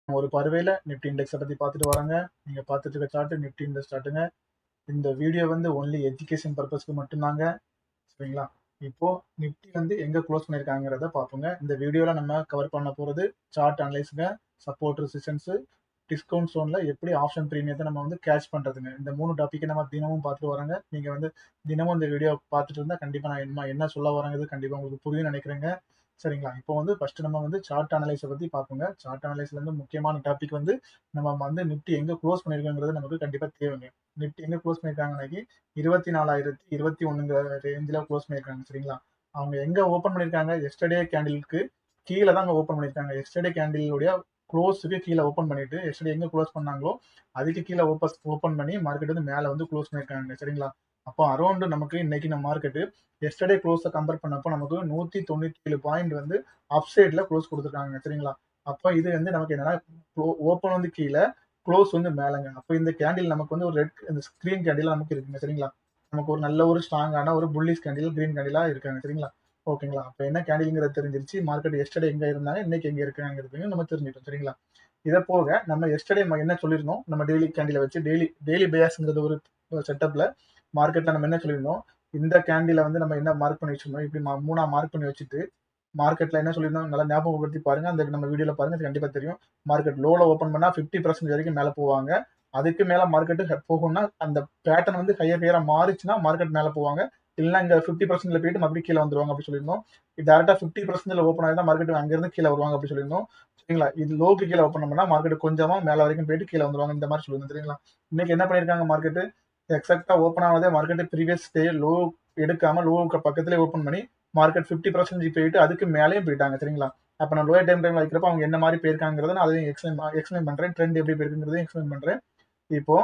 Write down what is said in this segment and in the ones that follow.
ஒரு பார்வையில் நிஃப்டி இண்டெக்ஸை பற்றி பார்த்துட்டு வராங்க. நீங்கள் பார்த்துட்டு இருக்க சார்ட்டு நிஃப்டி இண்டெக்ஸ் சார்ட்டுங்க. இந்த வீடியோ வந்து ஒன்லி எஜுகேஷன் பர்பஸ்க்கு மட்டும்தாங்க. சரிங்களா? இப்போ நிஃப்டி வந்து எங்க க்ளோஸ் பண்ணியிருக்காங்கிறத பார்ப்போங்க. இந்த வீடியோவில் நம்ம கவர் பண்ண போகிறது சார்ட் அனலைஸுங்க, சப்போர்ட் ரெசிஸ்டன்ஸு, டிஸ்கவுண்ட் ஜோன்ல எப்படி ஆப்ஷன் பிரீமியத்தை நம்ம வந்து கேட்ச் பண்றதுங்க. இந்த 3 டாப்பிக்கை நம்ம தினமும் பார்த்துட்டு வராங்க. நீங்க வந்து தினமும் இந்த வீடியோ பார்த்துட்டு இருந்தா கண்டிப்பா நான் என்ன சொல்ல வரேங்கிறது கண்டிப்பா உங்களுக்கு புரியும் நினைக்கிறேங்க. சரிங்களா? இப்போ வந்து ஃபர்ஸ்ட் நம்ம வந்து சார்ட் அனலைஸை பத்தி பார்ப்போங்க. சார்ட் அனலைஸ்ல இருந்து முக்கியமான டாபிக் வந்து நம்ம வந்து நிஃப்டி எங்க க்ளோஸ் பண்ணிருக்கோங்கிறது நமக்கு கண்டிப்பா தேவைங்க. நிஃப்டி எங்க க்ளோஸ் பண்ணிருக்காங்கன்னாக்கி 24,021 ரேஞ்சில் க்ளோஸ் பண்ணியிருக்காங்க. சரிங்களா? அவங்க எங்க ஓப்பன் பண்ணிருக்காங்க? எஸ்டர்டே கேண்டிலுக்கு கீழே தான் ஓப்பன் பண்ணிருக்காங்க. எஸ்டர்டே கேண்டிலுடைய க்ளோஸுக்கு கீழே ஓப்பன் பண்ணிட்டு எஸ்டர்டே எங்க க்ளோஸ் பண்ணாங்களோ அதுக்கு கீழே ஓப்பன் பண்ணி மார்க்கெட் வந்து மேலே வந்து க்ளோஸ் பண்ணிருக்காங்க. சரிங்களா? அப்போ அரௌண்ட் நமக்கு இன்னைக்கு நம்ம மார்க்கெட்டு எஸ்டர்டே க்ளோஸை கம்பேர் பண்ணப்போ நமக்கு 197 பாயிண்ட் வந்து அப் சைட்ல க்ளோஸ் கொடுத்துருக்காங்க. சரிங்களா? அப்போ இது வந்து நமக்கு என்னன்னா ஓப்பன் வந்து கீழே க்ளோஸ் வந்து மேலங்க. அப்போ இந்த கேண்டில் நமக்கு வந்து ஒரு ரெட் இந்த ஸ்கிரீன் கேண்டில் நமக்கு இருக்குங்க. சரிங்களா? நமக்கு ஒரு நல்ல ஒரு ஸ்ட்ராங்கான ஒரு புல்லிஷ் கேண்டில் கிரீன் கேண்டிலா இருக்காங்க. சரிங்களா? ஓகேங்களா? அப்போ என்ன கேண்டில்ங்கிறது தெரிஞ்சிருச்சு. மார்க்கெட் எஸ்டர்டே எங்க இருந்தாங்க, இன்னைக்கு எங்க இருக்காங்கிறது நம்ம தெரிஞ்சுட்டோம். சரிங்களா? இதை போக நம்ம எஸ்டர்டே என்ன சொல்லியிருந்தோம், நம்ம டெய்லி கேண்டில வச்சு டெய்லி பேஸ்ங்கிறது ஒரு செட்டப்ல மார்க்கெட்ல நம்ம என்ன சொல்லியிருந்தோம், இந்த கேண்டில வந்து நம்ம என்ன மார்க் பண்ணி வச்சிருந்தோம், இப்படி 3 மார்க் பண்ணி வச்சுட்டு மார்க்கெட்ல என்ன சொல்லியிருந்தோம் நல்லா ஞாபகப்படுத்தி பாருங்க. அந்த நம்ம வீடியோல பாருங்க, அது கண்டிப்பா தெரியும். மார்க்கெட் லோல ஓப்பன் பண்ணா 50% வரைக்கும் மேல போவாங்க. அதுக்கு மேல மார்க்கெட் போகும்னா அந்த பேட்டர்ன் வந்து ஹையரா மாறிச்சுன்னா மார்க்கெட் மேல போவாங்க. இல்லைன்னா இங்க 50%ல போயிட்டு மறுபடியும் கீழே வந்துருவாங்க அப்படி சொல்லியிருந்தோம். டேரக்டா 50% ஓப்பன் ஆயிருந்தா மார்க்கெட் அங்கிருந்து கீழே வருவாங்க அப்படி சொல்லியிருந்தோம். சரிங்களா? இது லோக்கு கீழே ஓப்பன் பண்ணா மார்க்கெட் கொஞ்சமா மேல வரைக்கும் போயிட்டு கீழே வந்துருவாங்க இந்த மாதிரி சொல்லியிருந்தோம். சரிங்களா? இன்னைக்கு என்ன பண்ணிருக்காங்க மார்க்கெட் எக்ஸாக்டா ஓப்பன் ஆனதே மார்க்கெட் ப்ரீவியஸ் டே லோ எடுக்காம லோவுக்கு பக்கத்துலேயே ஓப்பன் பண்ணி மார்க்கெட் 50% போயிட்டு அதுக்கு மேலேயும் போயிட்டாங்க. சரிங்களா? அப்போ நான் லோயர் டைம் டைம்ல வைக்கிறப்ப அவங்க என்ன மாதிரி போயிருக்காங்கிறத நான் அதையும் எக்ஸ்பிளைன் பண்றேன். ட்ரெண்ட் எப்படி போயிருக்குங்கிறதையும் எக்ஸ்பிளைன் பண்றேன். இப்போ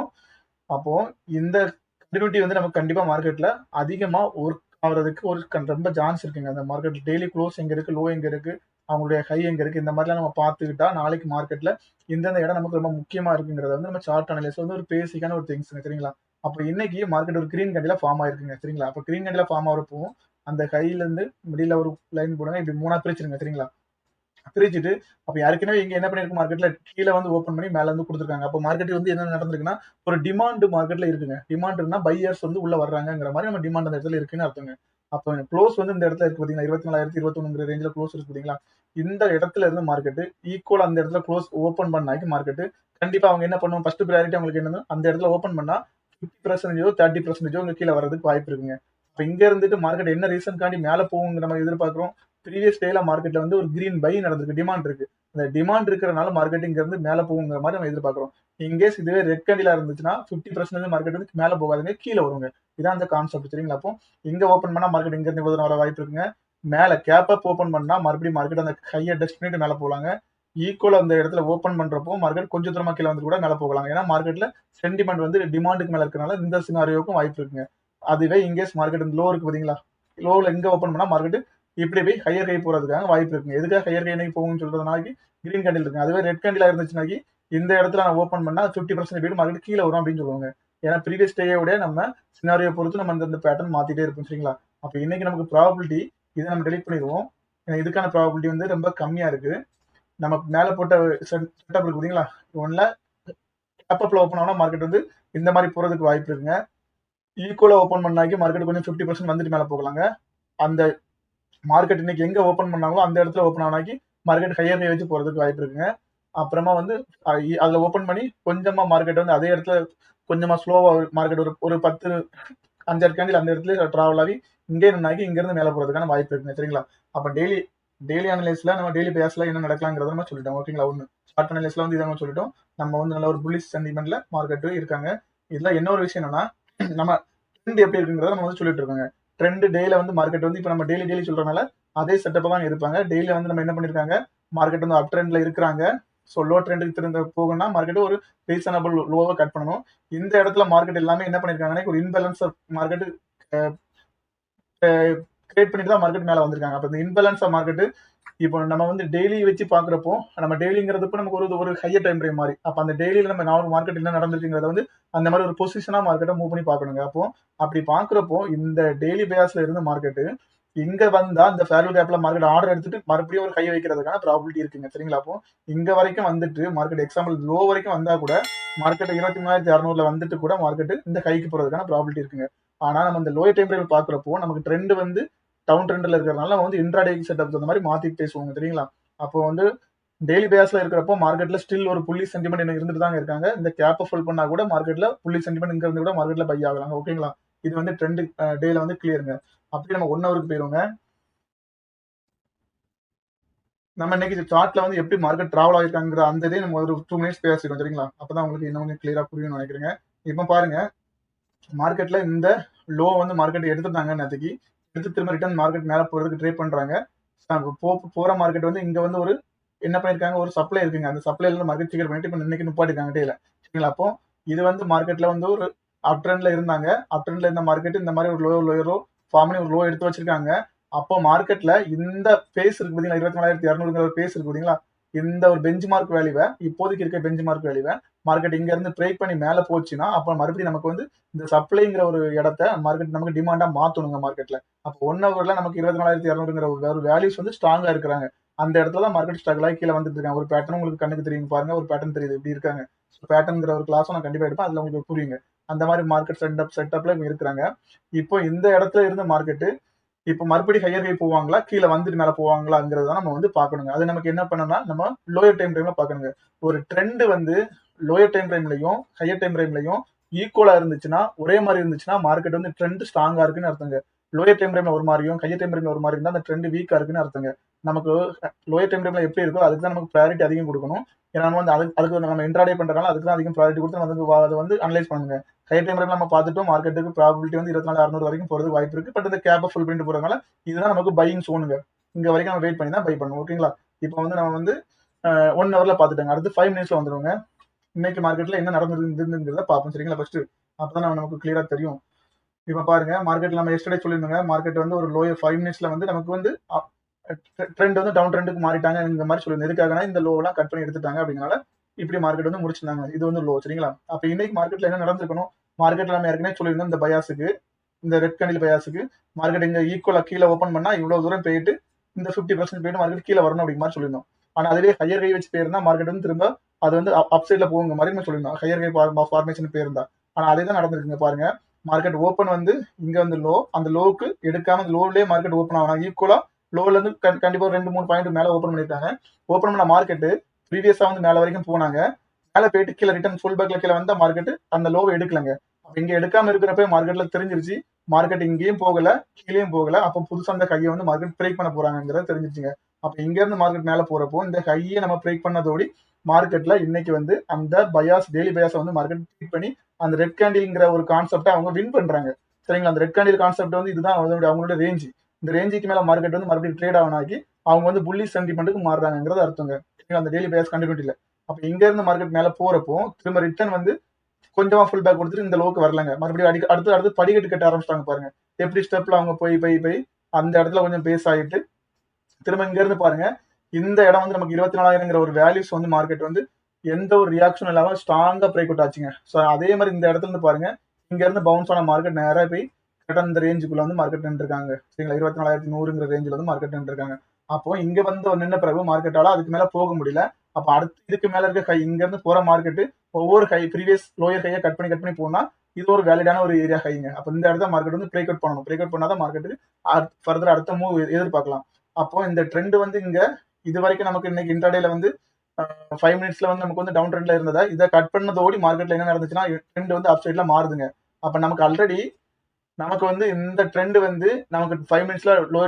அப்போ இந்த கண்டினியூட்டி வந்து நமக்கு கண்டிப்பா மார்க்கெட்ல அதிகமா ஒர்க் ஆகுறதுக்கு ஒரு ரொம்ப சான்ஸ் இருக்குங்க. அந்த மார்க்கெட் டெய்லி க்ளோஸ் எங்க இருக்கு, லோ எங்க இருக்கு, அவங்களுடைய ஹை எங்க இருக்கு, இந்த மாதிரிலாம் நம்ம பார்த்துக்கிட்டா நாளைக்கு மார்க்கெட்ல இந்தந்த இடம் நமக்கு ரொம்ப முக்கியமா இருக்குங்கிறத வந்து நம்ம சார்ட் அனலைஸ் வந்து ஒரு பேசிக்கான ஒரு திங்ஸ். சரிங்களா? அப்போ இன்னைக்கு மார்க்கெட் ஒரு கிரீன் கண்டில ஃபார்ம் ஆயிருக்குங்க. சரிங்களா? அப்போ கிரீன் கண்டில ஃபார்ம் ஆகிறப்போ அந்த ஹைல இருந்து மிடில் ஒரு லைன் போடுங்க, இப்படி 3 பிரிச்சிருங்க. சரிங்களா? பிரிச்சுட்டு அப்ப ஏற்கனவே இங்க என்ன பண்ணிருக்கு மார்க்கெட்ல கீழே வந்து ஓப்பன் பண்ணி மேல வந்து கொடுத்துருக்காங்க. அப்போ மார்க்கெட் வந்து என்ன நடந்திருக்குன்னா ஒரு டிமாண்ட் மார்க்கெட்ல இருக்குங்க. டிமாண்ட்னா பையர்ஸ் வந்து உள்ள வர்றாங்கிற மாதிரி நம்ம டிமாண்ட் அந்த இடத்துல இருக்குன்னு அர்த்தங்க. அப்போ க்ளோஸ் வந்து இந்த இடத்துல இருக்கு பாத்தீங்களா, 24,021 ரேஞ்சில் க்ளோஸ் இருக்கு பாத்தீங்களா, இந்த இடத்துல இருந்து மார்க்கெட் ஈக்குவல் அந்த இடத்துல க்ளோஸ் ஓப்பன் பண்ணாக்கி மார்க்கெட் கண்டிப்பா அவங்க என்ன பண்ணுவோம், ஃபர்ஸ்ட் ப்ரையாரிட்டி அவங்களுக்கு என்னன்னா அந்த இடத்துல ஓப்பன் பண்ணா 50%, 30% இங்க கீழே வர்றதுக்கு வாய்ப்பு இருக்குங்க. இப்போ இங்க இருந்துட்டு மார்க்கெட் என்ன ரீசன்காண்டி மேல போகுங்கிற நம்ம எதிர்பார்க்கிறோம். ப்ரீவியஸ் டேல மார்க்கெட்ல வந்து ஒரு கிரீன் பை நடந்திருக்கு, டிமாண்ட் இருக்கு. அந்த டிமாண்ட் இருக்கிறனால மார்க்கெட் இங்க இருந்து மேல போகுங்கிற மாதிரி நம்ம எதிர்பார்க்கிறோம். இன்கேஸ் இதுவே ரெட் கேண்டிலா இருந்துச்சுன்னா 50% மார்க்கெட் வந்து மேல போகாதுங்க, கீழே வருங்க. இதான் அந்த கான்செப்ட். சரிங்களா? அப்போ இங்க ஓப்பன் பண்ணா மார்க்கெட் இங்க இருந்து இவ்வளவு வர வாய்ப்பு இருக்குங்க. மேல கேப் அப் ஓப்பன் பண்ணா மறுபடியும் மார்க்கெட் அந்த ஹையை டெஸ்ட் பண்ணிட்டு மேல போகலாங்க. ஈக்குவல் அந்த இடத்துல ஓப்பன் பண்றப்போ மார்க்கெட் கொஞ்சம் தூரமா கீழே வந்து கூட மேல போகலாம். ஏன்னா மார்க்கெட்ல சென்டிமெண்ட் வந்து டிமாண்டுக்கு மேல இருக்கனால இந்த சினாரியோக்கும் வாய்ப்பு இருக்குங்க. அதுவே இங்கேஸ் மார்க்கெட் லோ இருக்கு பாத்தீங்களா, லோல எங்க ஓப்பன் பண்ணா மார்க்கெட் இப்படி போய் ஹையர் கை போறதுக்காக வாய்ப்பு இருக்குங்க. எதுக்காக ஹையர் கை நோக்கி போகும்னு சொல்றதுனாக்கி கிரீன் கேண்டில் இருக்கு. அதுவே ரெட் கேண்டிலா இருந்துச்சுனாக்கி இந்த இடத்துல நான் ஓப்பன் பண்ணா 50% போயிட்டு மார்க்கெட் கீழே வரும் அப்படின்னு சொல்லுவாங்க. ஏன்னா ப்ரீவியஸ் டேயோட நம்ம சினாரியோ பொறுத்து நம்ம இந்த பேட்டர்ன் மாத்திட்டே இருப்போம். சரிங்களா? அப்ப இன்னைக்கு நமக்கு ப்ராபபிலிட்டி இதை நம்ம டெலிட் பண்ணிடுவோம். இதுக்கான ப்ராபபிலிட்டி வந்து ரொம்ப கம்மியா இருக்கு. நம்ம மேல போட்ட செட்டப் இருக்கு பாத்தீங்களா, ஒன்ல கேப்அப்ல ஓப்பன் ஆனா மார்க்கெட் வந்து இந்த மாதிரி போறதுக்கு வாய்ப்பு இருக்குங்க. ஈக்குவலா ஓப்பன் பண்ணாக்கி மார்க்கெட் கொஞ்சம் 50% வந்துட்டு மேல போகலாங்க. அந்த மார்க்கெட் இன்னைக்கு எங்க ஓப்பன் பண்ணாங்களோ அந்த இடத்துல ஓப்பன் ஆனாக்கி மார்க்கெட் ஹையர் ஹை வச்சு போறதுக்கு வாய்ப்பு இருக்குங்க. அப்புறமா வந்து அதுல ஓப்பன் பண்ணி கொஞ்சமா மார்க்கெட் வந்து அதே இடத்துல கொஞ்சமா ஸ்லோவா மார்க்கெட் ஒரு 10 5 கேண்டில் அந்த இடத்துல டிராவல் ஆகி இங்கே நின்னாக்கி இங்க இருந்து மேல போறதுக்கான வாய்ப்பு இருக்குங்க. சரிங்களா? அப்ப டெய்லி அனலைஸ்ல நம்ம டெய்லி பேஸ்ல என்ன நடக்கலாங்கிறத நம்ம சொல்லிட்டோம். ஓகேங்களா? ஒண்ணு ஷார்ட் அனலைஸ்ல வந்து இதை நம்ம சொல்லிட்டோம். நம்ம வந்து நல்ல ஒரு புல்லிஷ் சென்டிமெண்ட்ல மார்க்கெட் இருக்காங்க. இதுல என்ன ஒரு விஷயம் என்னன்னா, நம்ம ட்ரெண்ட் எப்படி இருக்குங்கிறத நம்ம வந்து சொல்லிட்டு இருக்கோங்க. ட்ரெண்ட் டேல வந்து மார்க்கெட் வந்து இப்ப நம்ம டெய்லி சொல்றதுனால அதே செட்டப் தான் இருப்பாங்க. டெய்லி வந்து நம்ம என்ன பண்ணிருக்காங்க, மார்க்கெட் வந்து அப் ட்ரெண்ட்ல இருக்கிறாங்க. ஸோ லோ ட்ரெண்டுக்கு திரும்ப போகணும்னா மார்க்கெட் ஒரு ரீசனபிள் லோவை கட் பண்ணணும். இந்த இடத்துல மார்க்கெட் எல்லாமே என்ன பண்ணிருக்காங்கன்னா ஒரு இன்பேலன்ஸ் மார்க்கெட் கிரியேட் பண்ணிட்டு தான் மார்க்கெட் மேல வந்திருக்காங்க. அப்ப இந்த இன்பேலன்ஸ் மார்க்கெட் இப்போ நம்ம வந்து டெய்லி வச்சு பாக்குறப்போ நம்ம டெய்லிங்கிறதுப்ப நமக்கு ஒரு ஹையர் டைம் ஃப்ரேம் மாதிரி. அப்ப அந்த டெய்லியில நம்ம நார்மல் மார்க்கெட் என்ன நடந்திருக்குங்கிறத வந்து அந்த மாதிரி ஒரு பொசிஷனா மார்க்கெட்டை மூவ் பண்ணி பாக்கணுங்க. அப்போ அப்படி பாக்குறப்போ இந்த டெய்லி பேஸ்ல இருந்த மார்க்கெட் இங்க வந்தா இந்த ஃபேர்வெல் கேப்ல மார்க்கெட் ஆர்டர் எடுத்துட்டு மறுபடியும் ஒரு கை வைக்கிறதுக்கான ப்ராபிலிட்டி இருக்குங்க. சரிங்களா? அப்போ இங்க வரைக்கும் வந்துட்டு மார்க்கெட் எக்ஸாம்பிள் லோ வரைக்கும் வந்தா கூட மார்க்கெட் 23,600ல வந்துட்டு கூட மார்க்கெட் இந்த கைக்கு போறதுக்கான ப்ராபிலிட்டி இருக்குங்க. ஆனா நம்ம இந்த லோயர் டைம் ஃப்ரேம் பாக்குறப்போ நமக்கு ட்ரெண்ட் வந்து டவுன் ட்ரெண்ட்ல இருக்கிறதுனால நம்ம வந்து இன்ட்ராடே செட்டப் அந்த மாதிரி மாத்தி பேசுவாங்க. சரிங்களா? அப்போ வந்து டெய்லி பேஸ்ல இருக்கிறப்போ மார்க்கெட்ல ஸ்டில் ஒரு புள்ளி சென்டிமெண்ட் எனக்கு இருந்துட்டு தாங்க இருக்காங்க. இந்த கேப்பை ஃபுல் பண்ணா கூட மார்க்கெட்ல புள்ளி சென்டிமெண்ட் இங்க இருந்து கூட மார்க்கெட்ல பை ஆகலாம். ஓகேங்களா? இது வந்து ட்ரெண்ட் டேல வந்து கிளியருங்க. அப்படியே நம்ம 1 ஹவருக்கு போயிருவோங்க. நம்ம இன்னைக்கு சார்ட்ல வந்து எப்படி மார்க்கெட் டிராவல் ஆயிருக்காங்கிற அந்த இதே நம்ம ஒரு 2 மினிட்ஸ் பேசிடுவோம். சரிங்களா? அப்பதான் உங்களுக்கு இன்னும் கொஞ்சம் கிளியரா புரியும்னு நினைக்கிறேங்க. இப்போ பாருங்க, மார்க்கெட்ல இந்த லோ வந்து மார்க்கெட் எடுத்துட்டாங்க நேற்றுக்கு. எடுத்து திரும்ப ரிட்டர்ன் மார்க்கெட் மேல போறதுக்கு ட்ரை பண்றாங்க. போற மார்க்கெட் வந்து இங்க வந்து ஒரு என்ன பண்ணிருக்காங்க, ஒரு சப்ளை இருக்குங்க. அந்த சப்ளைல இருந்து மார்க்கெட் கிளியர் பண்ணிட்டு இப்ப இன்னைக்கு நிப்பாட்டிருக்காங்க டேல. சரிங்களா? அப்போ இது வந்து மார்க்கெட்ல வந்து ஒரு அப் ட்ரெண்ட்ல இருந்தாங்க. அப் ட்ரெண்ட்ல இருந்த மார்க்கெட் இந்த மாதிரி ஒரு லோ ஃபார்ம் பண்ணி ஒரு லோ எடுத்து வச்சிருக்காங்க. அப்போ மார்க்கெட்ல இந்த பேஸ் இருக்கு பாத்தீங்களா, 24,200 ஒரு பேஸ் இருக்கு பாத்தீங்களா, இந்த ஒரு பெஞ்ச் மார்க் வேல்யூவை இப்போதைக்கு இருக்க பெஞ்ச் மார்க் வேல்யூவை மார்க்கெட் இங்க இருந்து பிரேக் பண்ணி மேல போச்சுன்னா அப்ப மறுபடியும் நமக்கு வந்து இந்த சப்ளைங்கிற ஒரு இடத்த மார்க்கெட் நமக்கு டிமாண்டா மாத்தணுங்க மார்க்கெட்ல. அப்போ 1 ஹவர்ல நமக்கு 24,200ங்கிற ஒரு வேல்யூஸ் வந்து ஸ்ட்ராங்கா இருக்கிறாங்க. அந்த இடத்துல தான் மார்க்கெட் ஸ்ட்ரகிள் ஆகி கீழே வந்துட்டு இருக்காங்க. ஒரு பேட்டர்ன் உங்களுக்கு கண்ணுக்கு தெரியும் பாருங்க, ஒரு பேட்டர்ன் தெரியுது இப்படி இருக்காங்க. பேட்டர்ன்ங்கிற ஒரு கிளாஸும் நான் கண்டிப்பா எடுப்பேன், அதுல உங்களுக்கு புரியுங்க. அந்த மாதிரி மார்க்கெட் செட்டப்ல இவங்க இருக்கிறாங்க. இப்போ இந்த இடத்துல இருந்த மார்க்கெட் இப்போ மறுபடியும் ஹையர் ஹை போவாங்களா, கீழே வந்துட்டு மேல போவாங்களாங்கிறத நம்ம வந்து பார்க்கணுங்க. அது நமக்கு என்ன பண்ணணும்னா நம்ம லோயர் டைம் ஃப்ரேம்ல பார்க்கணுங்க. ஒரு ட்ரெண்ட் வந்து லோயர் டைம் ஃப்ரேம்லயும் ஹையர் டைம் ஃப்ரேம்லயும் ஈக்குவலா இருந்துச்சுன்னா, ஒரே மாதிரி இருந்துச்சுன்னா மார்க்கெட் வந்து ட்ரெண்ட் ஸ்ட்ராங்கா இருக்குன்னு அர்த்தங்க. லோயர் டைம் ஃப்ரேம்ல ஒரு மாதிரியும் ஹையர் டைம் ஃப்ரேம்ல ஒரு மாதிரி இருந்தா அந்த ட்ரெண்ட் வீக்கா இருக்குன்னு அர்த்தங்க. நமக்கு லோயர் டைம் ஃப்ரேம்ல எப்படி இருக்கோ அதுக்கு தான் நமக்கு ப்ரையாரிட்டி அதிகம் கொடுக்கணும். ஏன்னா நம்ம வந்து அதுக்கு நம்ம இன்ட்ராடே பண்றதுனால அதுக்கு தான் அதிகம் ப்ரையாரிட்டி கொடுத்து நம்ம அதை வந்து அனலைஸ் பண்ணுங்க. ஹை டைம் ஃப்ரேம்ல நம்ம பார்த்துட்டோம், மார்க்கெட்டுக்கு ப்ராபபிலிட்டி வந்து 24,600 வரைக்கும் போறதுக்கு வாய்ப்பு இருக்கு. பட் இந்த கேப்பை ஃபுல் பண்ணிட்டு போறதுனால இதுதான் நமக்கு பையிங் சோனுங்க. இங்க வரைக்கும் நம்ம வெயிட் பண்ணி தான் பை பண்ணணும். ஓகேங்களா? இப்போ வந்து நம்ம வந்து 1 ஹவர்ல பார்த்துட்டோங்க. அடுத்து 5 மினிட்ஸ்ல வந்துருவாங்க. இன்னைக்கு மார்க்கெட்ல என்ன நடந்திருக்குங்கிறத பார்ப்போம். சரிங்களா? ஃபர்ஸ்ட் அப்பதான் நமக்கு கிளியரா தெரியும். இப்ப பாருங்க, மார்க்கெட்ல நம்ம எஸ்டர்டே சொல்லியிருந்தோங்க, மார்க்கெட் வந்து ஒரு லோயர் 5 மினிட்ஸ்ல வந்து நமக்கு வந்து ட்ரெண்ட் வந்து டவுன் ட்ரெண்டுக்கு மாறிட்டாங்க இந்த மாதிரி சொல்லியிருந்தோம். எதுக்காகனா இந்த லோ எல்லாம் கட் பண்ணி எடுத்துட்டாங்க அப்படிங்கனால இப்படி மார்க்கெட் வந்து முடிச்சிருந்தாங்க. இது வந்து லோ. சரிங்களா? அப்ப இன்னைக்கு மார்க்கெட்ல என்ன நடந்திருக்கணும், மார்க்கெட்ல நம்ம ஏற்கனவே சொல்லியிருந்தோம் இந்த பயாஸுக்கு, இந்த ரெட் கேண்டில் பயாஸுக்கு மார்க்கெட் இங்க ஈக்குவலா கீழே ஓப்பன் பண்ணா இவ்வளவு தூரம் போயிட்டு இந்த 50% போயிட்டு மார்க்கெட் கீழே வரணும் அப்படிங்கிற மாதிரி சொல்லியிருந்தோம். ஆனா அதுவே ஹையர் கை வச்சு போயிருந்தா மார்க்கெட் வந்து திரும்ப அது வந்து அப் சைட்ல போகுங்க மாதிரி சொல்லியிருந்தோம், ஹையர் கை ஃபார்மேஷன் போயிருந்தா. ஆனா அதே தான் நடந்திருக்குங்க. பாருங்க, மார்க்கெட் ஓப்பன் வந்து இங்க வந்து லோ, அந்த லோவுக்கு எடுக்காம லோலயே மார்க்கெட் ஓப்பன் ஆகணும். ஈக்குவலா லோல இருந்து கண்டிப்பா 2-3 பாயிண்ட் மேல ஓப்பன் பண்ணிருக்காங்க. ஓப்பன் பண்ண மார்க்கெட் ப்ரீவியஸா வந்து மேல வரைக்கும் போனாங்க. மேல போயிட்டு கீழே ரிட்டர்ன் ஃபுல் பேக்ல கீழே வந்த மார்க்கெட் அந்த லோவை எடுக்கலங்க. இங்க எடுக்காம இருக்கிறப்ப மார்க்கெட்ல தெரிஞ்சிருச்சு மார்க்கெட் இங்கேயும் போகல கீழேயும் போகல. அப்போ புதுசா அந்த கையை வந்து மார்க்கெட் பிரேக் பண்ண போறாங்கிறது தெரிஞ்சிருச்சுங்க. அப்ப இங்க இருந்து மார்க்கெட் மேல போறப்போ இந்த கையை நம்ம பிரேக் பண்ணதோடி மார்க்கெட்ல இன்னைக்கு வந்து அந்த பயாஸ் டெய்லி பயாஸ் வந்து மார்க்கெட் பிரேக் பண்ணி அந்த ரெட் கேண்டில்ங்கிற ஒரு கான்செப்டை அவங்க வின் பண்றாங்க. சரிங்களா? அந்த ரெட் கேண்டில் கான்செப்ட் வந்து இதுதான் அவங்களோட ரேஞ்ச். இந்த ரேஞ்சுக்கு மேல மார்க்கெட் வந்து மறுபடியும் ட்ரேட் ஆகனாக்கி அவங்க வந்து புள்ளி சென்டிமெண்ட்டுக்கு மாறுறாங்கிறது அர்த்தங்க. அந்த டெய்லி பேஸ் கண்டினியூட்டில அப்ப இங்க இருந்து மார்க்கெட் மேல போறப்போ திரும்ப ரிட்டர்ன் வந்து கொஞ்சமா ஃபுல் பேக் கொடுத்துட்டு இந்த லோக்கு வரலங்க. மறுபடியும் அடுத்து அடுத்து படிக்கட்டு கட்ட ஆரம்பிச்சிட்டாங்க பாருங்க. எப்படி ஸ்டெப்ல அவங்க போய் அந்த இடத்துல கொஞ்சம் பேஸ் ஆகிட்டு திரும்ப இங்க இருந்து பாருங்க, இந்த இடம் வந்து நமக்கு 24,000ங்கிற ஒரு வேல்யூஸ் வந்து மார்க்கெட் வந்து எந்த ஒரு ரியாக்ஷன் இல்லாம ஸ்ட்ராங்கா பிரேக் அவுட் ஆச்சுங்க. ஸோ அதே மாதிரி இந்த இடத்துல இருந்து பாருங்க, இங்க இருந்து பவுன்ஸ் ஆன மார்க்கெட் நேரா போய் கரெக்டா இந்த ரேஞ்சுக்குள்ள வந்து மார்க்கெட் நின்றுருக்காங்க. சரிங்களா? 24,100ங்கிற ரேஞ்சில் வந்து மார்க்கெட் நின்றுருக்காங்க. அப்போ இங்க வந்து நின்ன பிறகு மார்க்கெட்டால அதுக்கு மேல போக முடியல. அப்ப அடுத்து இதுக்கு மேல இருக்க ஹை இங்க இருந்து போற மார்க்கெட் ஒவ்வொரு ஹை ப்ரீவியஸ் லோயர் ஹையை கட் பண்ணி போனா இது ஒரு வேலிடான ஒரு ஏரியா ஹைங்க. அப்ப இந்த இடத்த மார்க்கெட் வந்து பிரேக் அவுட் பண்ணணும். பிரேக் அவுட் பண்ணாதான் மார்க்கெட்டுக்கு ஃபர்தர் அடுத்த மூவ் எதிர்பார்க்கலாம். அப்போ இந்த ட்ரெண்ட் வந்து இங்க இது வரைக்கும் நமக்கு இன்னைக்கு இன்டர்டேல வந்து 5 மினிட்ஸ்ல வந்து நமக்கு வந்து டவுன் ட்ரெண்ட்ல இருந்ததா இதை கட் பண்ணதோடி மார்க்கெட்ல என்ன நடந்துச்சுன்னா ட்ரெண்ட் வந்து அப் சைட்ல மாறுதுங்க. அப்ப நமக்கு ஆல்ரெடி நமக்கு வந்து இந்த ட்ரெண்ட் வந்து நமக்கு 5 மினிட்ஸ்ல லோ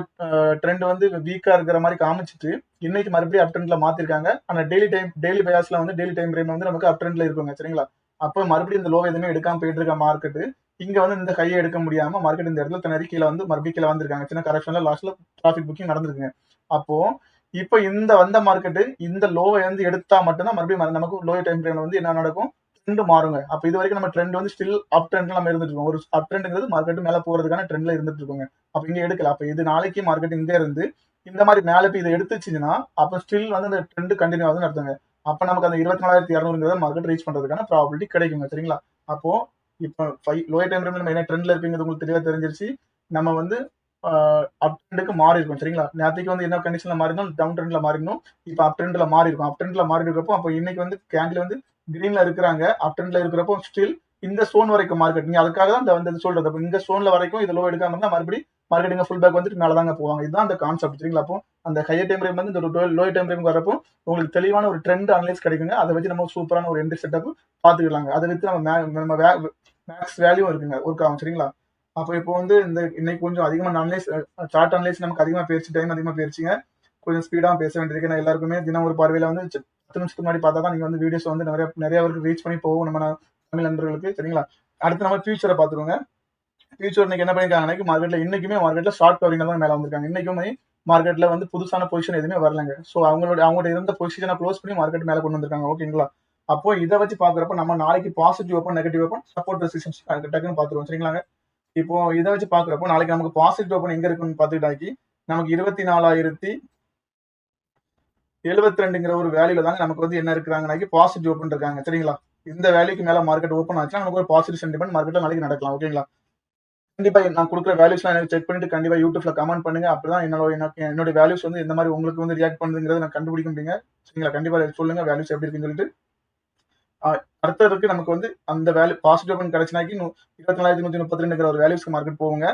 ட்ரெண்ட் வந்து வீக்கா இருக்கிற மாதிரி காமிச்சிட்டு இன்னைக்கு மறுபடியும் அப் ட்ரெண்ட்ல மாத்திருக்காங்க. ஆனா டெய்லி பயாஸ்ல வந்து டெய்லி டைம் ஃப்ரேம் வந்து நமக்கு அப் ட்ரெண்ட்ல இருக்குங்க. சரிங்களா? அப்போ மறுபடியும் இந்த லோ எதுவுமே எடுக்காம போயிட்டு இருக்க மார்க்கெட் இங்க வந்து இந்த கையை எடுக்க முடியாம மார்க்கெட் இந்த இடத்துல திணறி கீழே வந்து மறுபடியும் கீழே வந்திருக்காங்க. சின்ன கரெக்ஷன்ல லாஸ்ட்ல ப்ராஃபிட் புக்கிங் நடந்திருக்குங்க. அப்போ இப்போ இந்த வந்த மார்க்கெட் இந்த லோவை வந்து எடுத்தா மட்டும்தான் மறுபடியும் நமக்கு லோயர் டைம் ஃப்ரேம்ல வந்து என்ன நடக்கும், ட்ரெண்ட் மாறுங்க. அப்ப இது வரைக்கும் நம்ம ட்ரெண்ட் வந்து ஸ்டில் அப் ட்ரெண்ட்ல நம்ம இருந்துட்டு இருக்கோம். ஒரு அப் ட்ரெண்ட்ங்கிறது மார்க்கெட் மேல போறதுக்கான ட்ரெண்ட்ல இருந்துட்டு இருக்கோங்க. அப்ப இங்க எடுக்கல. அப்ப இது நாளைக்கு மார்க்கெட் இங்க இருந்து இந்த மாதிரி மேல போய் இதை எடுத்துச்சுன்னா அப்ப ஸ்டில் வந்து அந்த ட்ரெண்ட் கண்டினியூ ஆகுதுன்னு அர்த்தங்க. அப்ப நமக்கு அந்த 24,200 மார்க்கெட் ரீச் பண்றதுக்கான ப்ராபிலிட்டி கிடைக்குங்க. சரிங்களா? அப்போ இப்போ லோயர் டைம் ஃப்ரேம்ல நம்ம என்ன ட்ரெண்ட்ல இருக்குங்கிறது உங்களுக்கு தெளிவா தெரிஞ்சிருச்சு. நம்ம வந்து அப் ட்ரெண்டுக்கு மாறி இருக்கும் சரிங்களா. நேற்றுக்கு வந்து என்ன கண்டிஷன்ல மாறி இருந்தாலும் டவுன் ட்ரெண்ட்ல மாறிடணும். இப்போ அப் ட்ரெண்ட்ல மாறி இருக்கும். அப் ட்ரெண்ட்ல மாறி இருக்கப்போ அப்போ இன்னைக்கு வந்து கேண்டில் வந்து கிரீன்ல இருக்கிறாங்க. அப் ட்ரெண்ட்ல இருக்கிறப்போ ஸ்டில் இந்த சோன் வரைக்கும் மார்க்கெட் நீங்க அதுக்காக தான் இந்த வந்து சொல்றது. அப்போ இந்த சோன்ல வரைக்கும் இது லோ எடுக்காம இருந்தா மறுபடியும் மார்க்கெட்டிங் ஃபுல் பேக் வந்துட்டு மேல தாங்க போவாங்க. இதுதான் அந்த கான்செப்ட் சரிங்களா. அப்போ அந்த ஹையர் டைம் ஃப்ரேம் வந்து இந்த லோ டைம் ஃப்ரேம் வரப்போ உங்களுக்கு தெளிவான ஒரு ட்ரெண்ட் அனலைஸ் கிடைக்குங்க. அதை வச்சு நம்ம சூப்பரான ஒரு என்ட்ரி செட்டப் பாத்துக்கலாங்க. அதை வச்சு நம்ம மேக்ஸ் வேல்யூ இருக்குங்க ஒர்க் ஆகும் சரிங்களா. அப்போ இப்போ வந்து இந்த இன்னைக்கு கொஞ்சம் அதிகமாக அனலைஸ் சார்ட் அனலைஸ் நமக்கு அதிகமாக பேசி டைம் அதிகமாக போயிருச்சுங்க. கொஞ்சம் ஸ்பீடாக பேச வேண்டியிருக்கு. நான் எல்லாருக்குமே தினம் ஒரு பார்வையில் வந்து 10 நிமிஷத்துக்கு முன்னாடி பார்த்தா தான் நீங்கள் வந்து வீடியோஸ் வந்து நிறைய பேருக்கு ரீச் பண்ணி போகும் நம்ம தமிழ் நண்பர்களுக்கு சரிங்களா. அடுத்து நம்ம ஃபியூச்சரை பார்த்துருவோங்க. ஃபியூச்சர் இன்னைக்கு என்ன பண்ணிருக்காங்க மார்க்கெட்ல இன்னைக்குமே மார்க்கெட்ல ஷார்ட் கவரிங் தான் மேல வந்திருக்காங்க. இன்னைக்குமே மார்க்கெட்ல வந்து புதுசான பொசிஷன் எதுவுமே வரலங்க. ஸோ அவங்களோட இருந்த பொசிஷனை க்ளோஸ் பண்ணி மார்க்கெட் மேல கொண்டு வந்திருக்காங்க ஓகேங்களா. அப்போ இதை வச்சு பாக்குறப்ப நம்ம நாளைக்கு positive open negative open support resistance டக்குன்னு பாத்துருவோம் சரிங்களாங்க. இப்போ இதை வச்சு பாக்குறப்போ நாளைக்கு நமக்கு பாசிட்டிவ் ஓப்பன் எங்க இருக்குன்னு பாத்துக்கிட்டாக்கி நமக்கு 24,072ங்கிற ஒரு வேல்யூல தாங்க நமக்கு வந்து என்ன இருக்கிறாங்கனாக்கி பாசிட்டிவ் ஓப்பன் இருக்காங்க சரிங்களா. இந்த வேல்யூக்கு மேல மார்க்கெட் ஓப்பன் ஆச்சுன்னா நமக்கு ஒரு பாசிட்டிவ் சென்டிமெண்ட் மார்க்கெட்ல நாளைக்கு நடக்கலாம் ஓகேங்களா. கண்டிப்பா நான் கொடுக்குற வேல்யூஸ்லாம் எனக்கு செக் பண்ணிட்டு கண்டிப்பா யூடியூப்ல கமெண்ட் பண்ணுங்க. அப்படிதான் என்னோட வேல்யூஸ் வந்து எந்த மாதிரி உங்களுக்கு வந்து ரியாக்ட் பண்ணுங்கிறத நான் கண்டுபிடிக்க முடியுங்க சரிங்களா. கண்டிப்பா சொல்லுங்க வேல்யூஸ் எப்படி இருக்குன்னு சொல்லிட்டு. அடுத்ததுக்கு நமக்கு வந்து அந்த வேல்யூ பாசிட்டிவ் ஓப்பன் கிடைச்சினாக்கி 24,132ங்கிற ஒரு வேல்யூஸ்க்கு மார்க்கெட் போகுங்க.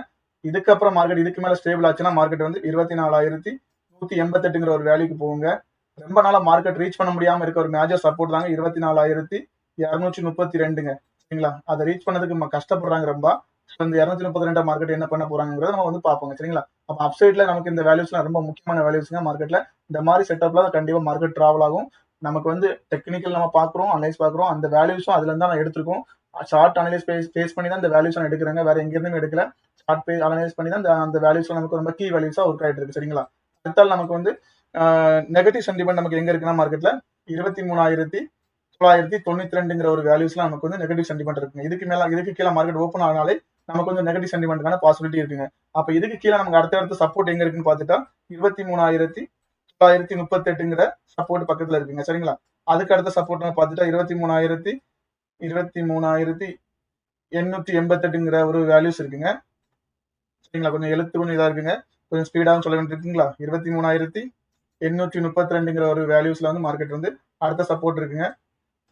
இதுக்கப்புறம் மார்க்கெட் இதுக்கு மேல ஸ்டேபிள் ஆச்சுன்னா மார்க்கெட் வந்து 24,188ங்கிற ஒரு வேல்யூக்கு போகுங்க. ரொம்ப நாளா மார்க்கெட் ரீச் பண்ண முடியாம இருக்க ஒரு மேஜர் சப்போர்ட் தாங்க 24,232ங்க சரிங்களா. அதை ரீச் பண்ணதுக்கு கஷ்டப்படுறாங்க ரொம்ப. இந்த 232 மார்க்கெட் என்ன பண்ண போறாங்கிறத நம்ம வந்து பார்ப்போங்க சரிங்களா. அப்ப அப்சைட்ல நமக்கு இந்த வேல்யூஸ்லாம் ரொம்ப முக்கியமான வேல்யூஸ்ங்க மார்க்கெட்ல. இந்த மாதிரி செட்டப்ல கண்டிப்பா மார்க்கெட் டிராவல் ஆகும். நமக்கு வந்து டெக்னிக்கல் நம்ம பாக்குறோம் அனலைஸ் பாக்குறோம் அந்த வேல்யூஸும் அதுல இருந்தா நான் எடுத்திருக்கோம். ஷார்ட் அனலைஸ் பேஸ் பண்ணி தான் இந்த வேல்யூஸ் நான் எடுக்கிறேங்க. வேற எங்க இருந்துமே எடுக்கல. ஷார்ட் பேஸ் அனலைஸ் பண்ணி தான் அந்த வேல்யூஸ் நமக்கு ரொம்ப கீ வேல்யூஸா ஒர்க் ஆயிட்டு இருக்கு சரிங்களா. அடுத்தால் நமக்கு வந்து நெகட்டிவ் சென்டிமெண்ட் நமக்கு எங்க இருக்குன்னா மார்க்கெட்ல 23,992ங்கிற ஒரு வேல்யூஸ்லாம் நமக்கு வந்து நெகட்டிவ் சென்டிமெண்ட் இருக்குங்க. இதுக்கு கீழே மார்க்கெட் ஓப்பன் ஆனாலே நமக்கு வந்து நெகட்டிவ் சென்டிமெண்ட்கான பாசிபிலிட்டி இருக்குங்க. அப்ப இதுக்கு கீழே நமக்கு அடுத்த சப்போர்ட் எங்க இருக்குன்னு பாத்துட்டா 23,938ங்கிற சப்போர்ட் பக்கத்துல இருக்குங்க சரிங்களா. அதுக்கு அடுத்த சப்போர்ட் நம்ம பாத்துட்டா 23,888ங்கிற ஒரு வேல்யூஸ் இருக்குங்க சரிங்களா. கொஞ்சம் எழுத்து கொஞ்சம் இதா இருக்குங்க. கொஞ்சம் ஸ்பீடாகவும் சொல்ல வேண்டியிருக்குங்களா. 23,832ங்கிற ஒரு வேல்யூஸ்ல வந்து மார்க்கெட் வந்து அடுத்த சப்போர்ட் இருக்குங்க.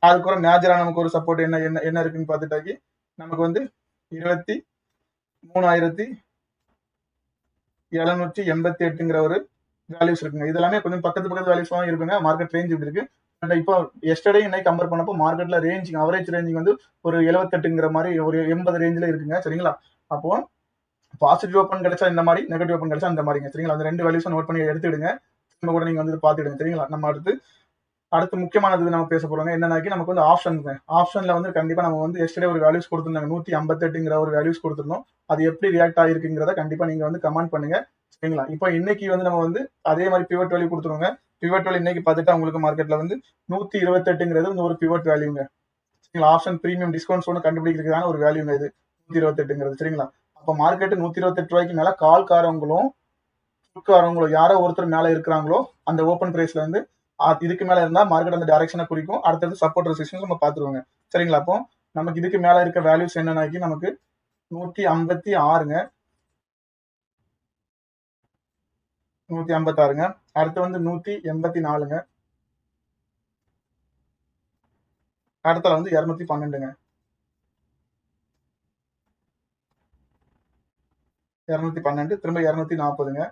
அதுக்கப்புறம் மேஜரா நமக்கு ஒரு சப்போர்ட் என்ன இருக்குன்னு பாத்துட்டாக்கி நமக்கு வந்து 23,788ங்கிற ஒரு வேல்யூஸ் இருக்குங்க. இதெல்லாமே கொஞ்சம் பக்கத்து வேல்யூஸ் தான் இருக்குங்க. மார்க்கெட் ரேஞ்ச் இப்படி இருக்கு. இப்போ எஸ்டர்டே இன்னைக்கு கம்பேர் பண்ணப்போ மார்க்கெட்ல ரேஞ்சிங் அவரேஜ் ரேஞ்சிங் வந்து ஒரு 78ங்கிற மாதிரி ஒரு 80 ரேஞ்சில இருக்குங்க சரிங்களா. அப்போ பாசிட்டிவ் ஓப்பன் கிடைச்சா இந்த மாதிரி நெகட்டிவ் ஓப்பன் கிடைச்சா இந்த மாதிரிங்க சரிங்களா. அந்த ரெண்டு வேல்யூஸும் நோட் பண்ணி எடுத்துடுங்க. திரும்ப கூட நீங்க வந்து பாத்துடுங்க சரிங்களா. நம்ம அடுத்து முக்கியமானது நம்ம பேச போறோங்க என்னன்னாக்கி நமக்கு வந்து ஆப்ஷன்ல வந்து கண்டிப்பா நம்ம வந்து எஸ்டர்டே ஒரு வேல்யூஸ் கொடுத்திருந்தாங்க 158ங்கிற ஒரு வேல்யூஸ் கொடுத்திருந்தோம். அது எப்படி ரியாக்ட் ஆகிருக்குங்கிறத கண்டிப்பா நீங்க வந்து கமெண்ட் பண்ணுங்க சரிங்களா. இப்போ இன்னைக்கு வந்து நம்ம வந்து அதே மாதிரி பிவட் வேல்யூ கொடுத்துருவோங்க. பிவட் வேல்யூ இன்னைக்கு பார்த்துட்டா உங்களுக்கு மார்க்கெட்ல வந்து 128ங்கிறது வந்து ஒரு பிவட் வேல்யூங்க சரிங்களா. ஆப்ஷன் பிரீமியம் டிஸ்கவுண்ட்ஸ் ஒன்று கண்டுபிடிக்கிறதுக்கான ஒரு வேல்யூங்க இது 128ங்கிறது சரிங்களா. அப்போ மார்க்கெட் 128 ரூபாய்க்கு மேல கால்காரவங்களும் யாரோ ஒருத்தர் மேல இருக்கிறாங்களோ அந்த ஓப்பன் பிரைஸ்ல வந்து இதுக்கு மேல இருந்தா மார்க்கெட் அந்த டைரக்ஷனை குறிக்கும். அடுத்தது சப்போர்ட் ரெசிஸ்டன்ஸ் நம்ம பாத்துருவோங்க சரிங்களா. அப்போ நமக்கு இதுக்கு மேல இருக்க வேல்யூஸ் என்னன்னாக்கி நமக்கு 156ங்க 156ங்க. அடுத்து வந்து 184ங்க. அடுத்தல வந்து 212ங்க 212 திரும்ப 240ங்க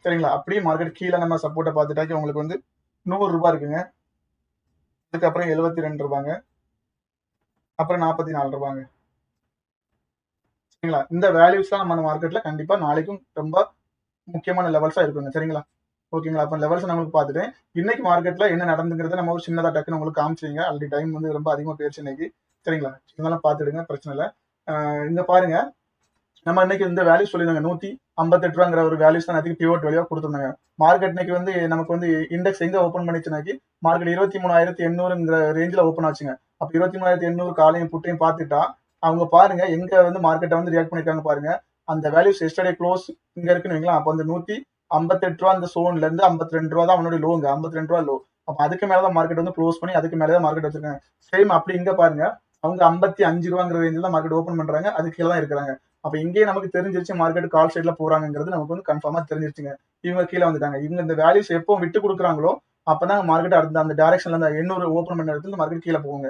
சரிங்களா. அப்படியே மார்க்கெட் கீழே நம்ம சப்போர்ட்டை பார்த்துட்டாக்கி உங்களுக்கு வந்து 100 ரூபாய் இருக்குங்க. அதுக்கப்புறம் 72 ரூபாங்க. அப்புறம் 44 ரூபாங்க சரிங்களா. இந்த வேல்யூஸ்லாம் நம்ம மார்க்கெட்ல கண்டிப்பா நாளைக்கும் ரொம்ப முக்கியமான லெவல்ஸா இருக்குங்க சரிங்களா. ஓகேங்களா. அப்ப லெவல்ஸ் நம்மளுக்கு பார்த்துட்டேன். இன்னைக்கு மார்க்கெட்ல என்ன நடந்துங்கிறத நம்ம ஒரு சின்னதா டக்குன்னு உங்களுக்கு காமிச்சிங்க. ஆல்ரெடி டைம் வந்து ரொம்ப அதிகமா போயிடுச்சு இன்னைக்கு சரிங்களா. இதெல்லாம் பார்த்துடுங்க பிரச்சனை இல்லை. இங்க பாருங்க நம்ம இன்னைக்கு இந்த வேல்யூ சொல்லியிருந்தாங்க 158 ரூபாங்கிற ஒரு வேல்யூஸ் தான் அதுக்கு பிவோட் வேல்யூவா கொடுத்துருந்தாங்க. மார்க்கெட் இன்னைக்கு வந்து நமக்கு வந்து இண்டெக்ஸ் எங்க ஓப்பன் பண்ணிச்சுனாக்கி மார்க்கெட் 23,800ங்கிற ரேஞ்சில் ஓப்பன் ஆச்சுங்க. அப்ப 23,800 காலையும் புட்டையும் பார்த்துட்டா அவங்க பாருங்க எங்க வந்து மார்க்கெட்டை வந்து ரியாக்ட் பண்ணிருக்காங்க பாருங்க. அந்த வேல்யூஸ் எஸ்டர்டே க்ளோஸ் இங்க இருக்குன்னு வைங்களா. அப்போ அந்த 158 ரூபா அந்த சோன்ல இருந்து 52 ரூபா தான் அவனுடைய லோங்க 52 ரூபா லோ. அப்ப அதுக்கு மேலதான் மார்க்கெட் வந்து க்ளோஸ் பண்ணி அதுக்கு மேலதான் மார்க்கெட் வச்சிருக்காங்க. சேம் அப்படி இங்க பாருங்க அவங்க 55 ரூபாங்கிற ரேஞ்சில் தான் மார்க்கெட் ஓப்பன் பண்றாங்க. அதுக்கு கீழே தான் இருக்கிறாங்க. அப்ப இங்கேயே நமக்கு தெரிஞ்சிருச்சு மார்க்கெட் கால் சைட்ல போறாங்கிறது நமக்கு வந்து கன்ஃபார்மா தெரிஞ்சிருச்சுங்க. இவங்க கீழே வந்துட்டாங்க. இவங்க இந்த வேல்யூஸ் எப்போ விட்டு கொடுக்குறாங்களோ அப்பதான் மார்க்கெட் அடுத்த அந்த டைரக்ஷன்ல இருந்து 800 ஓப்பன் பண்ண இடத்துல மார்க்கெட் கீழே போகுங்க.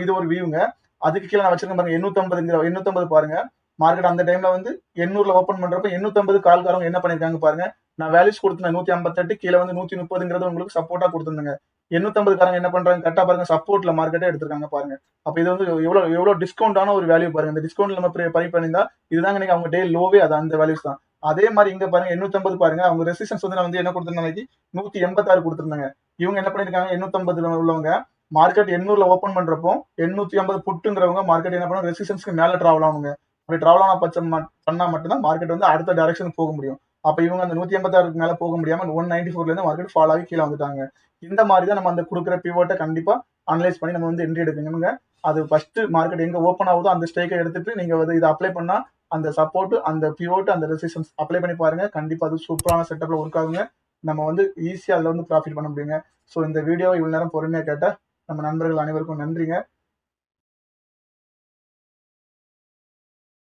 இது ஒரு வியூங்க. அதுக்கு கீழே நான் வச்சிருக்கேன் பாருங்க 850 பாருங்க. மார்க்கெட் அந்த டைம்ல வந்து 800ல ஓப்பன் பண்றப்ப 850 கால்காரங்க என்ன பண்ணிருக்காங்க பாருங்க. நான் வேல்யூஸ் கொடுத்தேன் 158 கீழே வந்து 130ங்கிறது உங்களுக்கு சப்போர்ட்டா கொடுத்துருந்தேங்க. 850 காரங்க என்ன பண்றாங்க கரெக்டா பாருங்க சப்போர்ட்ல மார்க்கெட்டே எடுத்திருக்காங்க பாருங்க. அப்ப இது வந்து எவ்வளவு டிஸ்கவுண்டான ஒரு வேல்யூ பாருங்க. இந்த டிஸ்கவுண்ட் நம்ம பை பண்ணியிருந்தா இதுதாங்க நீங்க அவங்க டே லோவே அது அந்த வேல்யூஸ் தான். அதே மாதிரி இங்க பாருங்க 850 பாருங்க அவங்க ரெசிஸ்டன்ஸ் வந்து நான் வந்து என்ன கொடுத்திருந்தாங்க 186 கொடுத்திருந்தாங்க. இவங்க என்ன பண்ணிருக்காங்க 850 உள்ளவங்க மார்க்கெட் 800ல ஓப்பன் பண்றப்போ 850 புட்டுங்கிறவங்க மார்க்கெட் என்ன பண்ணும் ரெசிஸ்டன்ஸ்க்கு மேல டிராவல் ஆகுங்க. அப்படி டிராவல் ஆன பட்சம் பண்ணா மட்டும்தான் மார்க்கெட் வந்து அடுத்த டைரக்ஷன் போக முடியும். அப்ப இவங்க அந்த 186 மேல போக முடியாம 194ல இருந்து மார்க்கெட் ஃபால் ஆகி கீழே வந்துட்டாங்க. இந்த மாதிரி தான் நம்ம அந்த கொடுக்குற பிவோட்டை கண்டிப்பா அனலைஸ் பண்ணி நம்ம வந்து என்ட்ரி எடுக்கணுங்க. அது ஃபர்ஸ்ட் மார்க்கெட் எங்க ஓப்பன் ஆகுதோ அந்த ஸ்டேக்கை எடுத்துட்டு நீங்க வந்து இதை அப்ளை பண்ணா அந்த சப்போர்ட் அந்த பிவோட் அந்த ரெசிஸ்டன்ஸ் அப்ளை பண்ணி பாருங்க. கண்டிப்பா அது சூப்பரான செட்டப்ல ஒர்க் ஆகுங்க. நம்ம வந்து ஈஸியா அதுல வந்து ப்ராஃபிட் பண்ண முடியுங்க. ஸோ இந்த வீடியோவை இவ்வளவு நேரம் பொறுமையா கேட்ட நம்ம நண்பர்கள் அனைவருக்கும் நன்றிங்க.